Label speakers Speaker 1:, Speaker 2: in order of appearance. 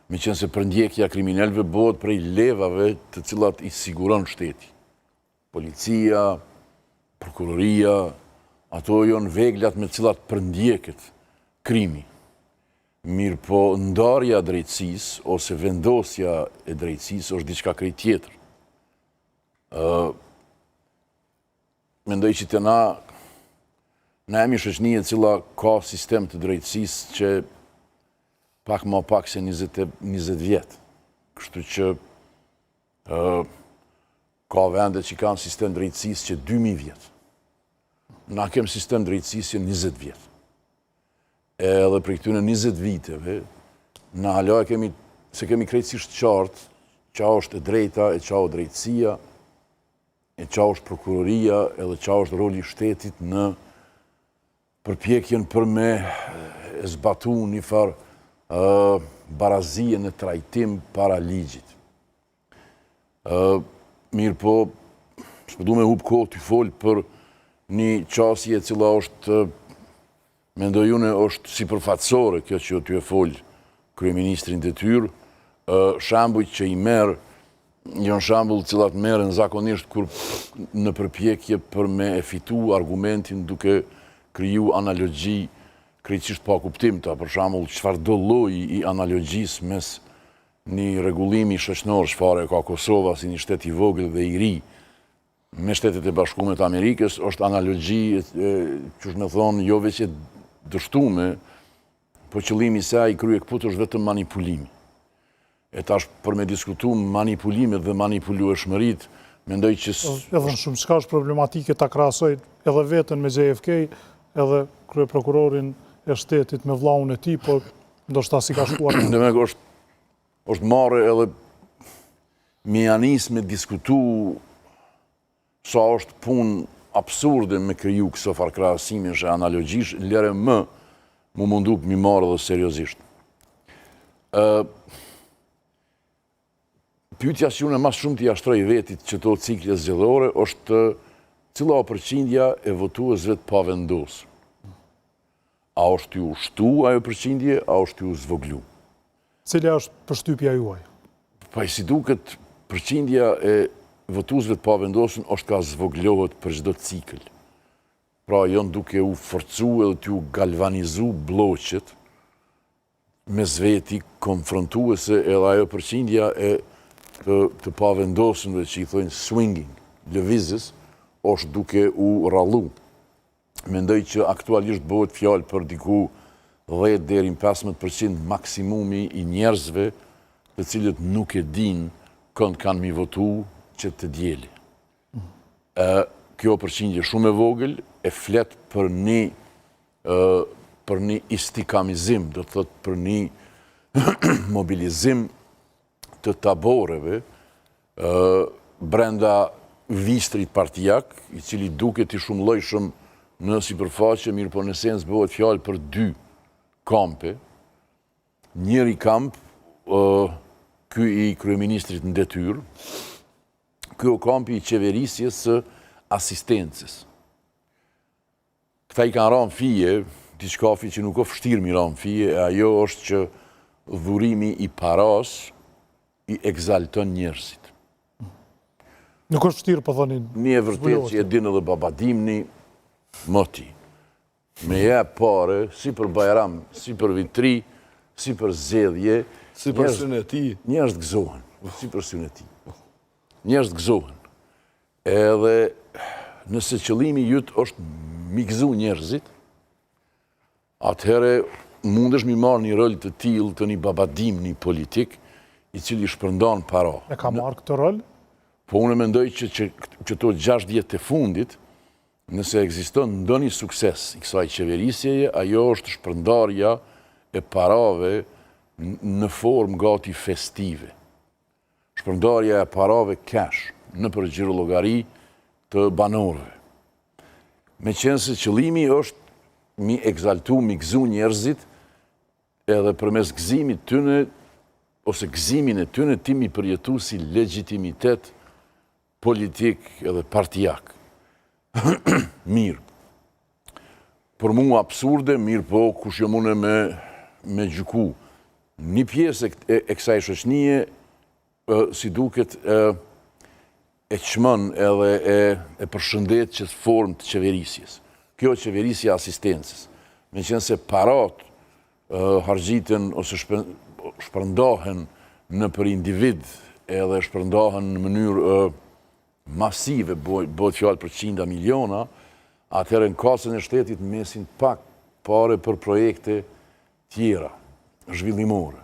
Speaker 1: me qenë se përndjekja kriminalëve bëhet prej levave të cilat i siguron shteti. Policia, prokuroria, ato janë veglat me cilat përndjeket krimi. Mirë po ndarja drejtësisë ose vendosja e drejtësisë është diçka krejt tjetër. Mendoj që të na jemi shoqëni e cila ka sistem të drejtësisë që pak më pak se 20 vjetë. Kështu që ka vende që kanë sistem drejtësisë që 2000 vjetë. Na kem sistem drejtësisë që 20 vjetë. Edhe për këtyre 20 viteve, na hala se kemi krejtësisht qartë qa është e drejta e qa është drejtësia, e qa është prokuroria, edhe qa është roli shtetit në përpjekjen për me zbatu një farë barazije në trajtim para ligjit. Mirë po, s'pëdu me hub kohë të folë për një qasje cila është, mendojune është si përfatsore kjo që t'ju e folë kryeministrin detyrë, shambull që i merë, janë shambull cilat merën zakonisht kur në përpjekje për me e fitu argumentin duke kriju analogji krejtësisht pa kuptimta, për shambull çfarë do lloji i analogjisë mes një rregullimi shoqëror çfarë ka Kosova si një shtet i vogël dhe i ri me Shtetet e Bashkuara të Amerikës është analogji që më thonë jo veç e dështume, po qëllimi i saj krye këput është vetëm manipulimi. E tash për me diskutu manipulimet dhe manipulueshmërit, mendoj që...
Speaker 2: Edhe në shumë shka është problematike ta krahasoj edhe vetën me JFK, edhe kryeprokurorin e shtetit me vllaun e tij, por ndoshta si ka shkuar.
Speaker 1: Demek është marrë edhe me janis me diskutu sa është punë absurde me kriju këso farë krahasimesh e analogjish, lere më mu mundu mi marrë dhe seriozisht. Pyetja që unë mas shumë t'i ashtroj vetit që to cikle zgjedhore është cila o përqindja e votuesve të pavendosur. A është ju shtu ajo përqindje, a është ju zvoglu?
Speaker 2: Cila është përshtypja juaj?
Speaker 1: Pa i si duket përqindja e votuesve të pavendosur është ka zvoglohet për çdo cikël. Pra janë duke u forcu edhe t'ju galvanizu bloqet me zveti konfrontuese edhe ajo përqindja e të pavendosënve që i thojnë swinging, lëvizës, është duke u rallu. Mendoj që aktualisht bëhet fjalë për diku 10 deri në 15% maksimumi i njerëzve të cilët nuk e din kënd kanë mi votu që të djeli. Kjo përqindje shumë e vogël e flet për një istikamizim, do të thotë për një mobilizim të taboreve brenda vistrit partijak, i cili duket i shumë llojshëm në sipërfaqe, mirë po në sens bëhet fjalë për 2 kampe. Njëri kamp, ky i kryeministrit në detyrë, ky o kampi i qeverisjes së asistencës. Këta i kanë ranë fije, diçkafi që nuk o fështirë mi ranë fije, e ajo është që dhurimi i paras i egzalton njerëzit.
Speaker 2: Nuk është fështirë, po thonin...
Speaker 1: Një e vërtet që e dinë edhe babadimni, moti. Me pare, si për Bajram, si për vitri, si për zedhje...
Speaker 3: Si për syneti.
Speaker 1: Njerëz gëzohen, si për syneti. Njerëz gëzohen. Edhe nëse qëllimi jytë është mi gëzu njerëzit, atëhere mundesh mi marrë një rol të tillë të një babadimni politik, i cili shpërndan para.
Speaker 2: E ka marrë këtë rol?
Speaker 1: Po unë mendoj që to 6 vjet të fundit, nëse ekziston ndonjë sukses i kësaj qeverisjeje, ajo është shpërndarja e parave në formë gati festive. Shpërndarja e parave cash në përgjirë llogari të banorëve. Me qenë se qëllimi është mi egzaltu, mi gëzu njerëzit, edhe përmes gëzimit tyne ose gëzimin e tyne ti mi përjetu si legitimitet politik edhe partijak. Mirë. Për mua absurde, mirë po kush jo mune me gjyku. një pjesë e kësaj shoqënie, si duket, e çmon edhe e përshëndet që formë të qeverisjes. Kjo qeverisja asistencës. Me qenë se parat hargjiten ose shpërndahen në për individ edhe shpërndahen në mënyrë masive, bëhet fjallë për 100 miliona, atëherë në kasën e shtetit mesin pak pare për projekte tjera, zhvillimore.